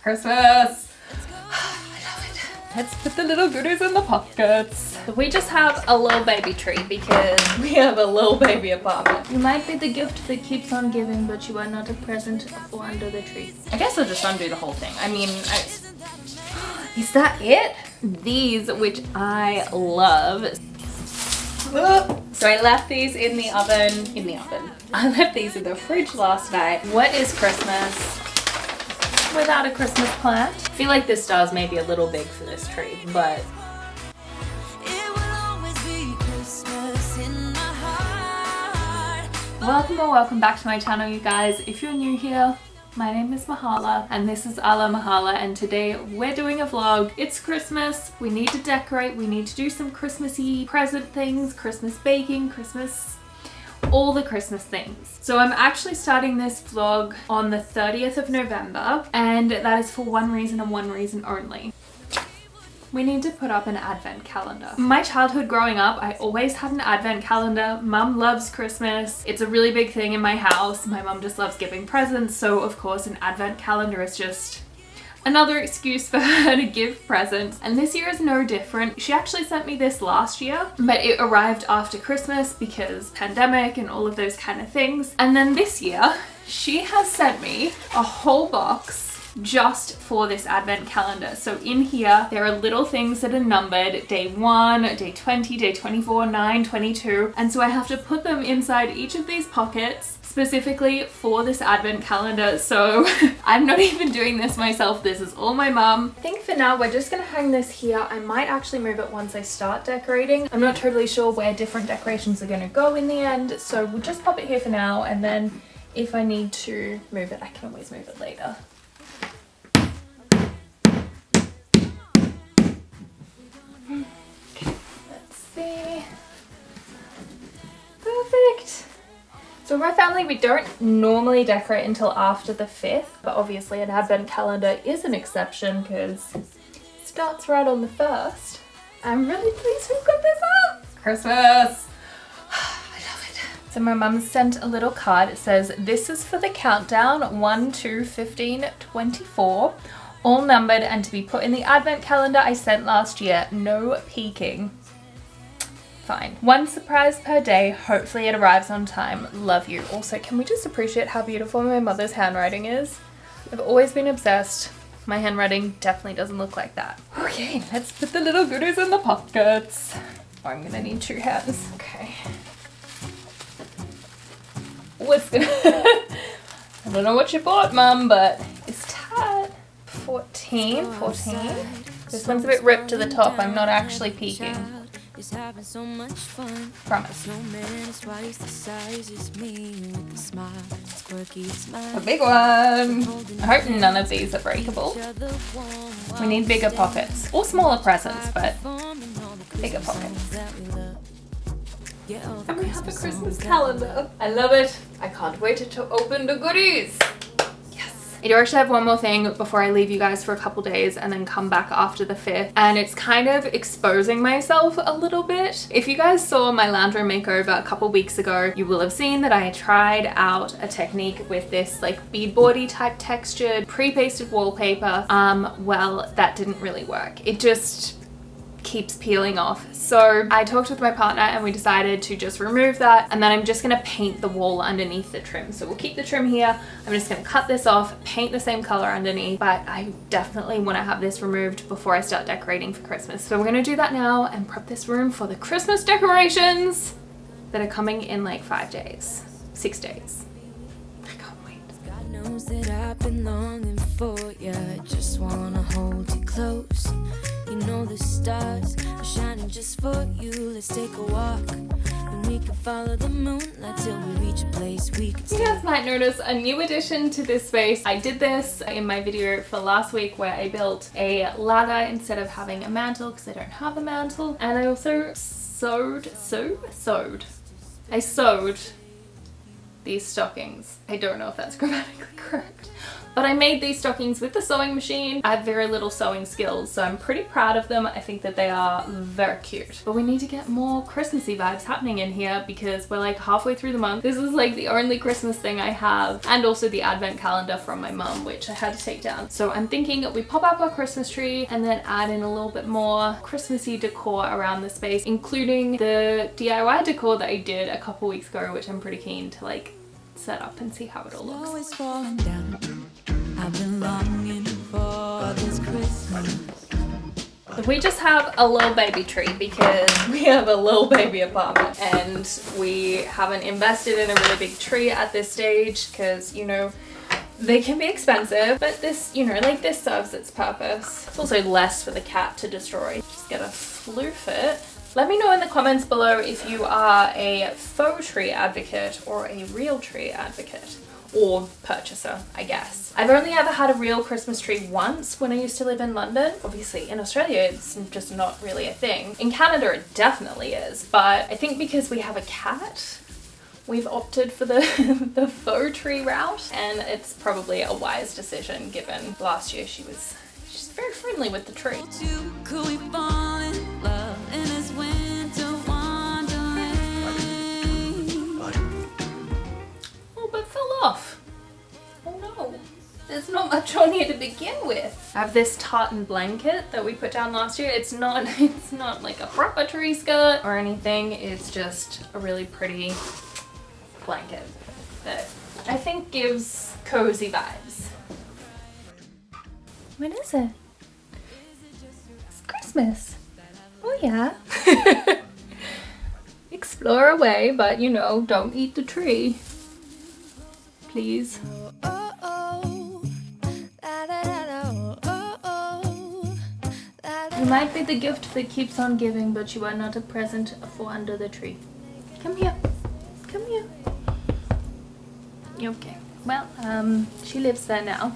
Christmas! Let's put the little goodies in the pockets. We just have a little baby tree because we have a little baby apartment. You might be the gift that keeps on giving, but you are not a present for under the tree. I guess I'll just undo the whole thing. I mean, is that it? These, which I love. So I left these in the oven. I left these in the fridge last night. What is Christmas without a Christmas plant? I feel like this star's maybe a little big for this tree, but welcome back to my channel, you guys. If you're new here, my name is Mahala and this is Ala Mahala, and today we're doing a vlog. It's Christmas, we need to decorate, we need to do some Christmassy present things, Christmas baking, all the Christmas things. So I'm actually starting this vlog on the 30th of November, and that is for one reason and one reason only. We need to put up an advent calendar. My childhood growing up, I always had an advent calendar. Mum loves Christmas. It's a really big thing in my house. My mum just loves giving presents, so of course an advent calendar is just another excuse for her to give presents. And this year is no different. She actually sent me this last year, but it arrived after Christmas because pandemic and all of those kind of things. And then this year, she has sent me a whole box just for this advent calendar. So in here, there are little things that are numbered, day 1, day 20, day 24, 9, 22. And so I have to put them inside each of these pockets specifically for this advent calendar. So I'm not even doing this myself. This is all my mum. I think for now, we're just gonna hang this here. I might actually move it once I start decorating. I'm not totally sure where different decorations are gonna go in the end. So we'll just pop it here for now. And then if I need to move it, I can always move it later. Perfect. So my family, we don't normally decorate until after the 5th, but obviously an advent calendar is an exception because it starts right on the 1st. I'm really pleased we've got this up. Christmas. I love it. So my mum sent a little card. It says, "This is for the countdown 1, 2, 15, 24. All numbered and to be put in the advent calendar I sent last year. No peeking." Fine. One surprise per day. Hopefully it arrives on time. Love you. Also, can we just appreciate how beautiful my mother's handwriting is? I've always been obsessed. My handwriting definitely doesn't look like that. Okay, let's put the little goodies in the pockets. Oh, I'm gonna need 2 hands. Okay. What's gonna... I don't know what you bought, Mum, but it's tight. 14. This one's a bit ripped to the top. I'm not actually peeking. Is having so much fun. Promise. A big one. I hope none of these are breakable. We need bigger pockets or smaller presents, but bigger pockets. And we have a Christmas calendar. I love it. I can't wait to open the goodies. I do actually have one more thing before I leave you guys for a couple days and then come back after the 5th, and it's kind of exposing myself a little bit. If you guys saw my lounge room makeover a couple weeks ago, you will have seen that I tried out a technique with this like beadboardy type textured pre-pasted wallpaper. Well, that didn't really work. It just keeps peeling off. So I talked with my partner and we decided to just remove that, and then I'm just gonna paint the wall underneath the trim. So we'll keep the trim here. I'm just gonna cut this off, paint the same color underneath, but I definitely want to have this removed before I start decorating for Christmas. So we're gonna do that now and prep this room for the Christmas decorations that are coming in like 5 days, 6 days. I can't wait. God knows that I've been longing for you. I just wanna hold you close. You know the stars are shining just for you. Let's take a walk and we can follow the moonlight till we reach a place we can stay. You guys might notice a new addition to this space. I did this in my video for last week where I built a ladder instead of having a mantle because I don't have a mantle. And I also sewed these stockings. I don't know if that's grammatically correct. But I made these stockings with the sewing machine. I have very little sewing skills, so I'm pretty proud of them. I think that they are very cute. But we need to get more Christmassy vibes happening in here because we're like halfway through the month. This is like the only Christmas thing I have, and also the advent calendar from my mum, which I had to take down. So I'm thinking that we pop up our Christmas tree and then add in a little bit more Christmassy decor around the space, including the DIY decor that I did a couple weeks ago, which I'm pretty keen to like set up and see how it all looks. I've been longing for this Christmas. We just have a little baby tree because we have a little baby apartment and we haven't invested in a really big tree at this stage because, you know, they can be expensive, but this, you know, like this serves its purpose. It's also less for the cat to destroy. Just gotta floof it. Let me know in the comments below if you are a faux tree advocate or a real tree advocate. Or purchaser, I guess. I've only ever had a real Christmas tree once when I used to live in London. Obviously in Australia it's just not really a thing. In Canada it definitely is, but I think because we have a cat, we've opted for the, the faux tree route, and it's probably a wise decision given last year she's very friendly with the tree. Off. Oh no, there's not much on here to begin with. I have this tartan blanket that we put down last year. It's not like a proper tree skirt or anything. It's just a really pretty blanket that I think gives cozy vibes. When is it? It's Christmas. Oh yeah. Explore away, but you know, don't eat the tree. Please. You might be the gift that keeps on giving, but you are not a present for under the tree. Come here. Come here. Okay. Well, she lives there now.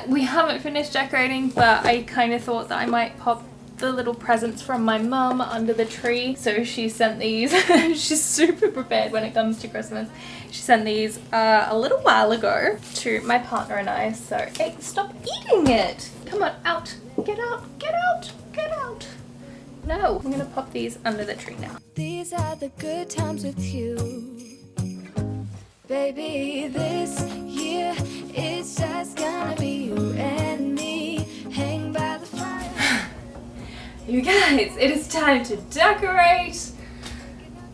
We haven't finished decorating, but I kind of thought that I might pop the little presents from my mum under the tree. So she sent these. She's super prepared when it comes to Christmas. She sent these a little while ago to my partner and I. So, hey, stop eating it. Come on, out. Get out. Get out. Get out. No, I'm gonna pop these under the tree now. These are the good times with you. Baby, this year it's just gonna be you and me. Hang by the fire. You guys, it is time to decorate.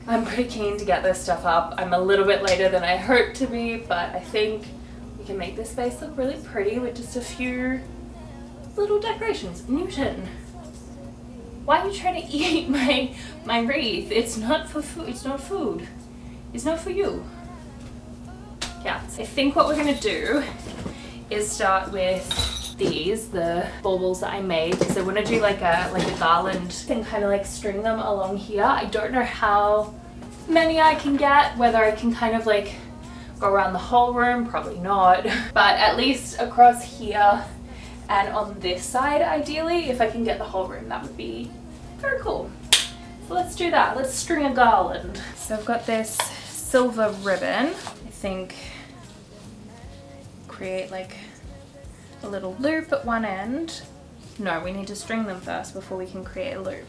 I'm pretty keen to get this stuff up. I'm a little bit later than I hoped to be, but I think we can make this space look really pretty with just a few little decorations. Newton, why are you trying to eat my wreath? It's not for food. It's not food. It's not for you. Yeah, I think what we're gonna do is start with these, the baubles that I made, because I want to do like a garland and kind of like string them along here. I don't know how many I can get, whether I can kind of like go around the whole room, probably not, but at least across here and on this side ideally, if I can get the whole room, that would be very cool. So let's do that. Let's string a garland. So I've got this silver ribbon. I think create like a little loop at one end. No, we need to string them first before we can create a loop.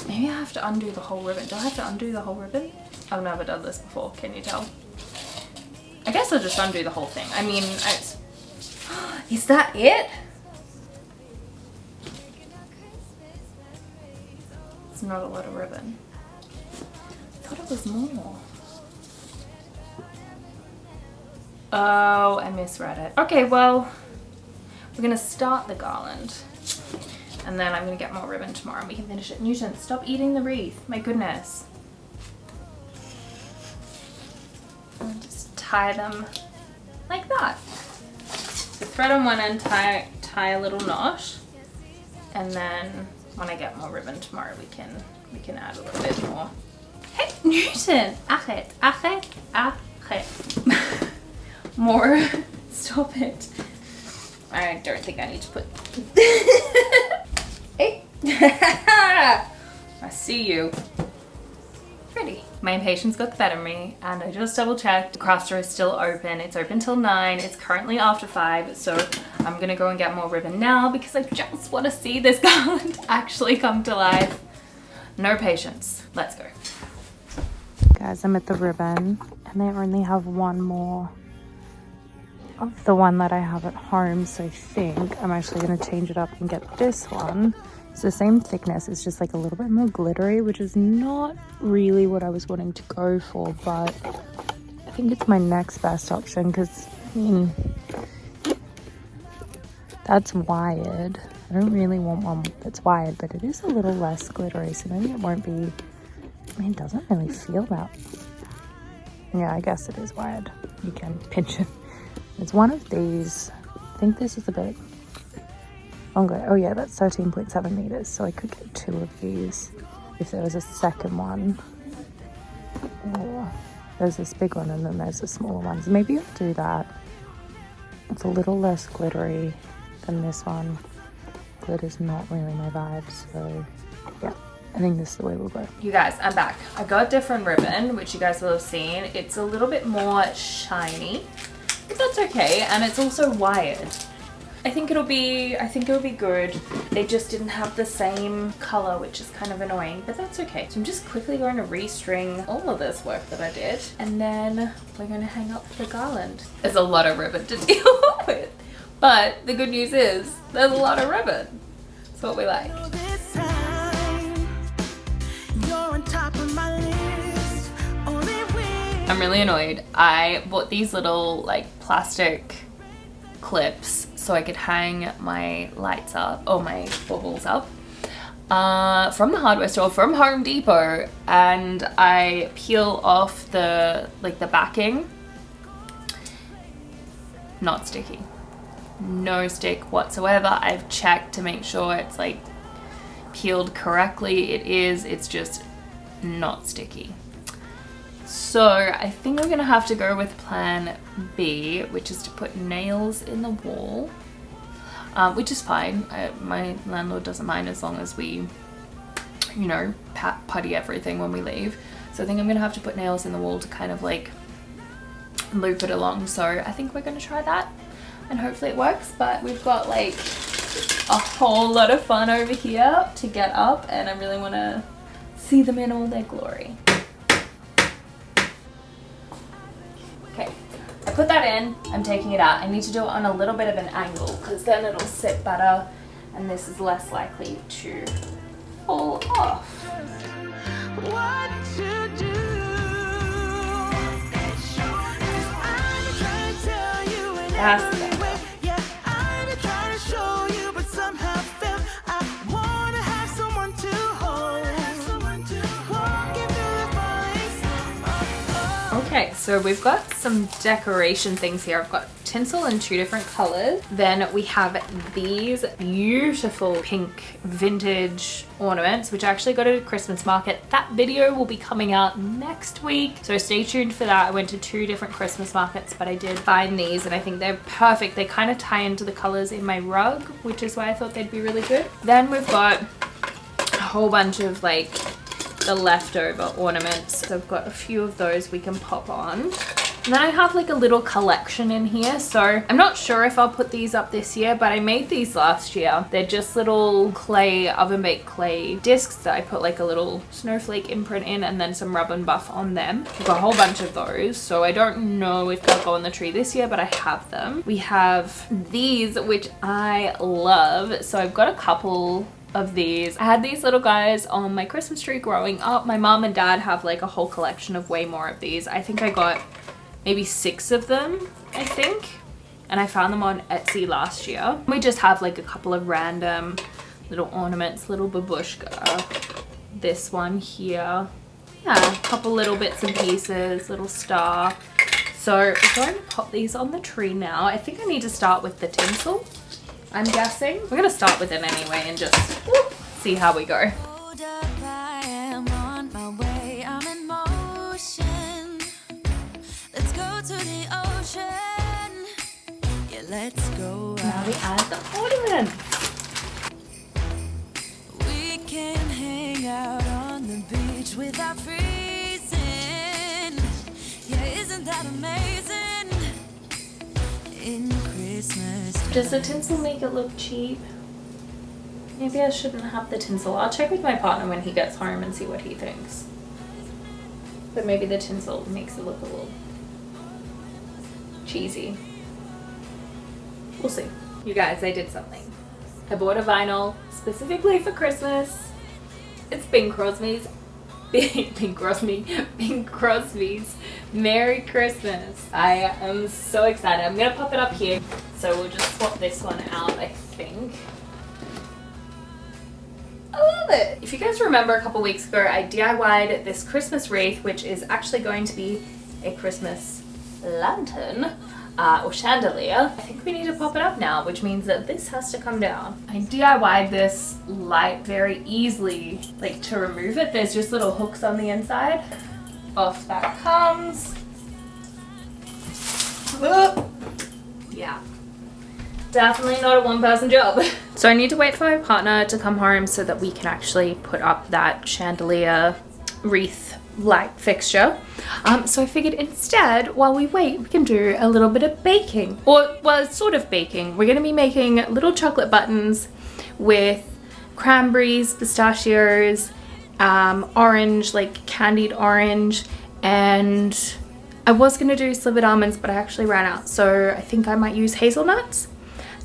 Maybe I have to undo the whole ribbon. Do I have to undo the whole ribbon? I've never done this before, can you tell? I guess I'll just undo the whole thing. I mean, is that it? It's not a lot of ribbon. I thought it was more. Oh, I misread it. Okay, well, we're gonna start the garland and then I'm gonna get more ribbon tomorrow and we can finish it. Newton, stop eating the wreath. My goodness. And just tie them like that. So thread on one end, tie a little knot, and then when I get more ribbon tomorrow we can add a little bit more. Hey, Newton! Achet, achet, achet. More. Stop it. I don't think I need to put... Hey! I see you. Pretty. My impatience got the better of me, and I just double checked. The craft store is still open. It's open till 9. It's currently after 5, so I'm gonna go and get more ribbon now because I just want to see this garland actually come to life. No patience. Let's go. Guys, I'm at the ribbon, and they only have one more of the one that I have at home, so I think I'm actually going to change it up and get this one. It's the same thickness, it's just like a little bit more glittery, which is not really what I was wanting to go for, but I think it's my next best option because, I mean, that's wired. I don't really want one that's wired, but it is a little less glittery, so maybe it won't be, I mean, it doesn't really feel that. Yeah, I guess it is wired. You can pinch it. It's one of these. I think this is a bit longer. Oh yeah, that's 13.7 meters. So I could get 2 of these if there was a second one. Or there's this big one and then there's the smaller ones. Maybe I'll do that. It's a little less glittery than this one. Glitter's not really my vibe, so yeah. I think this is the way we'll go. You guys, I'm back. I got a different ribbon, which you guys will have seen. It's a little bit more shiny, but that's okay. And it's also wired. I think it'll be good. They just didn't have the same color, which is kind of annoying, but that's okay. So I'm just quickly going to restring all of this work that I did, and then we're going to hang up the garland. There's a lot of ribbon to deal with, but the good news is there's a lot of ribbon. That's what we like. I'm really annoyed. I bought these little like plastic clips so I could hang my lights up, or my baubles up, from the hardware store, from Home Depot, and I peel off the backing. Not sticky. No stick whatsoever. I've checked to make sure it's like peeled correctly. It is. It's just not sticky. So I think we're gonna have to go with plan B, which is to put nails in the wall, which is fine. My landlord doesn't mind as long as we, you know, putty everything when we leave. So I think I'm gonna have to put nails in the wall to kind of like loop it along. So I think we're gonna try that and hopefully it works. But we've got like a whole lot of fun over here to get up, and I really want to see them in all their glory. Okay, I put that in, I'm taking it out. I need to do it on a little bit of an angle because then it'll sit better and this is less likely to fall off. What to do? It has to go. Okay, so we've got some decoration things here. I've got tinsel in 2 different colors. Then we have these beautiful pink vintage ornaments, which I actually got at a Christmas market. That video will be coming out next week, so stay tuned for that. I went to 2 different Christmas markets, but I did find these and I think they're perfect. They kind of tie into the colors in my rug, which is why I thought they'd be really good. Then we've got a whole bunch of like the leftover ornaments. So I've got a few of those we can pop on. And then I have like a little collection in here. So I'm not sure if I'll put these up this year, but I made these last year. They're just little clay, oven baked clay discs that I put like a little snowflake imprint in and then some rub and buff on them. I've got a whole bunch of those. So I don't know if they'll go on the tree this year, but I have them. We have these, which I love. So I've got a couple of these. I had these little guys on my Christmas tree growing up. My mom and dad have like a whole collection of way more of these. I think I got maybe 6 of them, I think. And I found them on Etsy last year. We just have like a couple of random little ornaments, little babushka. This one here. Yeah, a couple little bits and pieces, little star. So we're going to pop these on the tree now. I think I need to start with the tinsel, I'm guessing. We're gonna start with it anyway and just whoop, see how we go. Let's go to the ocean. Yeah, let's go. Now we add the ornament. We can hang out on the beach without freezing. Does the tinsel make it look cheap? Maybe I shouldn't have the tinsel. I'll check with my partner when he gets home and see what he thinks. But maybe the tinsel makes it look a little cheesy. We'll see. You guys, I did something. I bought a vinyl specifically for Christmas. It's Bing Crosby's. Bing Crosby's Merry Christmas. I am so excited. I'm gonna pop it up here. So we'll just swap this one out, I think. I love it. If you guys remember a couple weeks ago, I DIY'd this Christmas wreath, which is actually going to be a Christmas lantern or chandelier. I think we need to pop it up now, which means that this has to come down. I DIY'd this light very easily. Like, to remove it, there's just little hooks on the inside. Off that comes. Yeah. Definitely not a one-person job. So I need to wait for my partner to come home so that we can actually put up that chandelier wreath light fixture. So I figured instead, while we wait, we can do a little bit of baking. Or, well, it's sort of baking. We're gonna be making little chocolate buttons with cranberries, pistachios, orange, like candied orange, and I was gonna do slivered almonds, but I actually ran out. So I think I might use hazelnuts.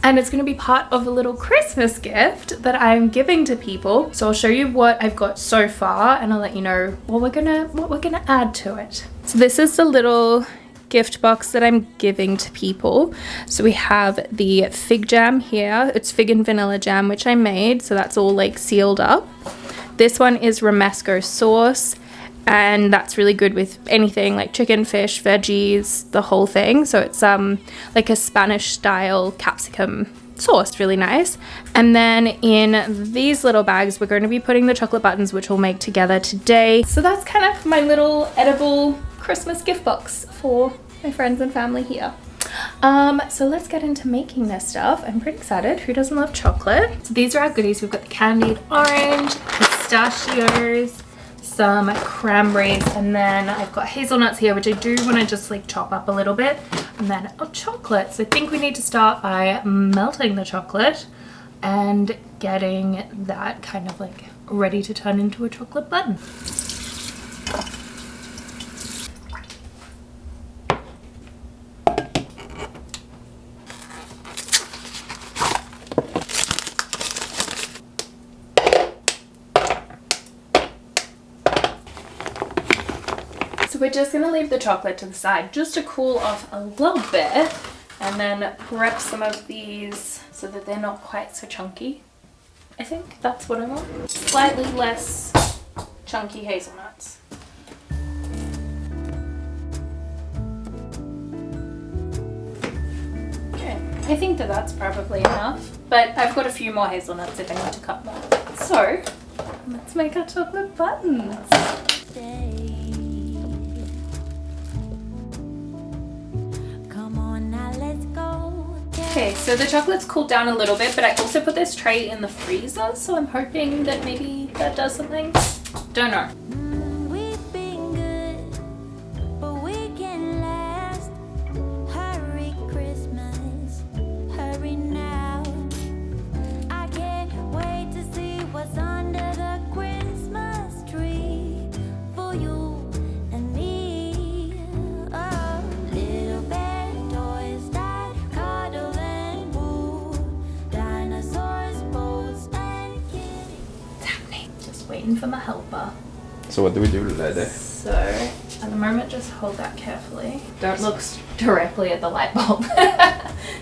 And it's going to be part of a little Christmas gift that I'm giving to people. So I'll show you what I've got so far, and I'll let you know what we're gonna add to it. So this is the little gift box that I'm giving to people. So we have the fig jam here. It's fig and vanilla jam, which I made. So that's all like sealed up. This one is romesco sauce. And that's really good with anything like chicken, fish, veggies, the whole thing. So it's like a Spanish style capsicum sauce, really nice. And then in these little bags, we're going to be putting the chocolate buttons, which we'll make together today. So that's kind of my little edible Christmas gift box for my friends and family here. So let's get into making this stuff. I'm pretty excited. Who doesn't love chocolate? So these are our goodies. We've got the candied orange, pistachios, some cranberries, and then I've got hazelnuts here, which I do want to just like chop up a little bit, and then chocolate. So I think we need to start by melting the chocolate and getting that kind of like ready to turn into a chocolate button. We're just going to leave the chocolate to the side just to cool off a little bit, and then prep some of these so that they're not quite so chunky. I think that's what I want. Slightly less chunky hazelnuts. Okay, I think that that's probably enough, but I've got a few more hazelnuts if I need to cut more. So let's make our chocolate buttons. Okay, so the chocolate's cooled down a little bit, but I also put this tray in the freezer, so I'm hoping that maybe that does something. Don't know. We've been good, but we can last. Hurry Christmas, hurry now. I can't wait to see what's under the Christmas tree for you and me. Oh, little bear toys that cuddle and woo, dinosaurs, boats, and kitties. It's happening. Just waiting for my helper. So what do we do today? So at the moment, just hold that carefully. Don't look directly at the light bulb.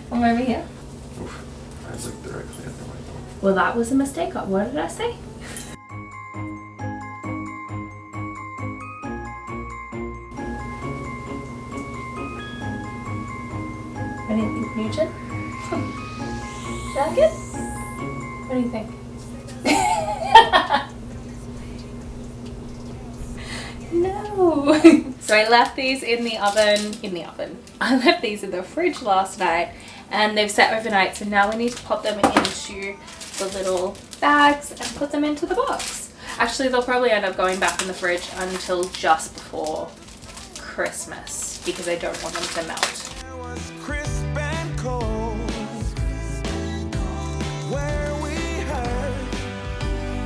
Come over here. Oof, I looked directly at the light bulb. Well, that was a mistake. What did I say? What do you think, Nugent? Is that good? What do you think? No. So I left these in the oven. I left these in the fridge last night, and they've set overnight. So now we need to pop them into the little bags and put them into the box. Actually, they'll probably end up going back in the fridge until just before Christmas. because I don't want them to melt. Crisp and cold, where we heard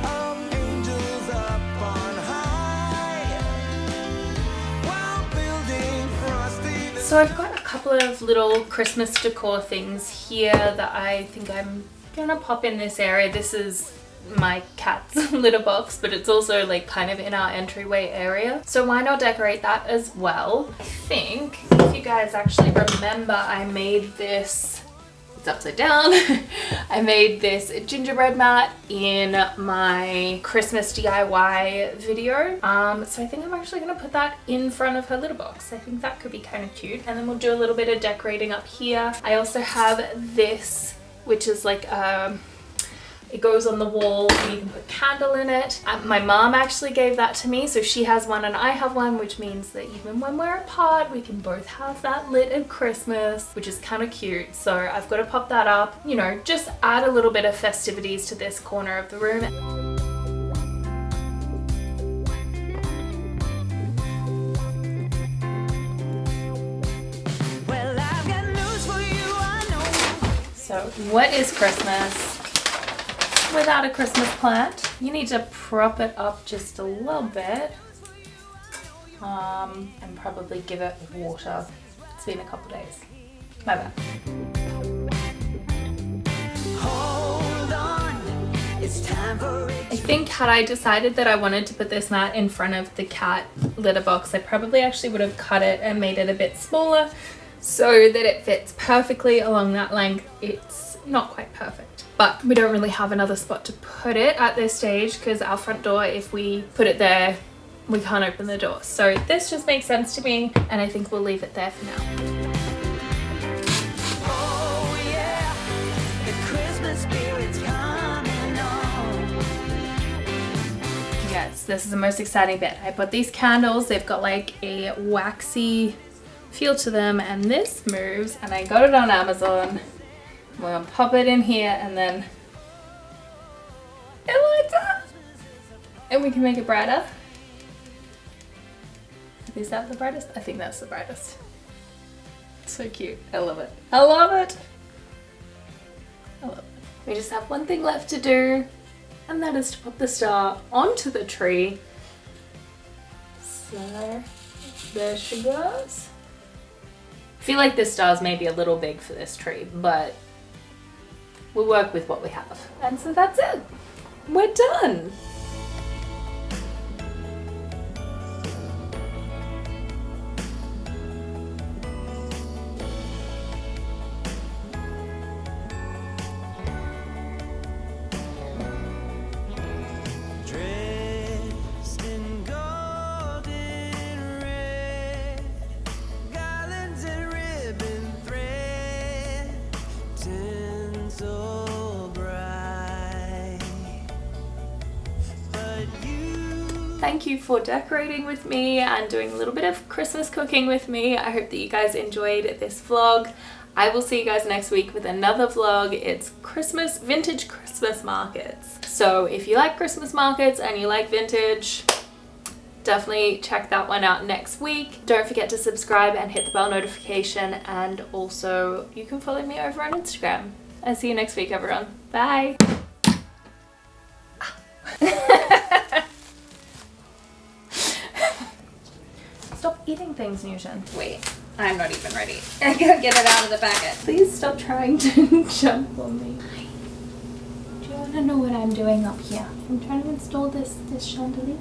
of angels up on high, while building frosty. So I've got a couple of little Christmas decor things here that I think I'm gonna pop in this area. This is my cat's litter box, but it's also like kind of in our entryway area, so why not decorate that as well? I think if you guys actually remember, I made this, it's upside down. I made this gingerbread mat in my Christmas DIY video, so I think I'm actually gonna put that in front of her litter box. I think that could be kind of cute, and then we'll do a little bit of decorating up here. I also have this, which is like it goes on the wall and you can put a candle in it. My mom actually gave that to me, so she has one and I have one, which means that even when we're apart we can both have that lit at Christmas, which is kind of cute. So I've got to pop that up, you know, just add a little bit of festivities to this corner of the room. Well, I've got news for you, I know. So what is Christmas without a Christmas plant? You need to prop it up just a little bit, and probably give it water. It's been a couple days. My bad. Hold on, it's time for it. I think had I decided that I wanted to put this mat in front of the cat litter box, I probably actually would have cut it and made it a bit smaller so that it fits perfectly along that length. It's not quite perfect, but we don't really have another spot to put it at this stage because our front door, if we put it there, we can't open the door. So this just makes sense to me, and I think we'll leave it there for now. Oh yeah, the Christmas spirit's coming on. Yes, this is the most exciting bit. I put these candles, they've got like a waxy feel to them, and this moves, and I got it on Amazon. We're gonna pop it in here and then it lights up and we can make it brighter. Is that the brightest? I think that's the brightest. So cute. I love it. I love it. I love it. We just have one thing left to do, and that is to put the star onto the tree. So there she goes. I feel like this star is maybe a little big for this tree, but we'll work with what we have. And so that's it. We're done. Dressed in golden red, garlands and ribbon thread, tinsel bright. But you Thank you for decorating with me and doing a little bit of Christmas cooking with me. I hope that you guys enjoyed this vlog. I will see you guys next week with another vlog. It's Christmas, vintage Christmas markets. So if you like Christmas markets and you like vintage, definitely check that one out next week. Don't forget to subscribe and hit the bell notification, and also you can follow me over on Instagram. I'll see you next week, everyone. Bye. Stop eating things, Newton. Wait, I'm not even ready. I gotta get it out of the packet. Please stop trying to jump on me. Do you want to know what I'm doing up here? I'm trying to install this chandelier.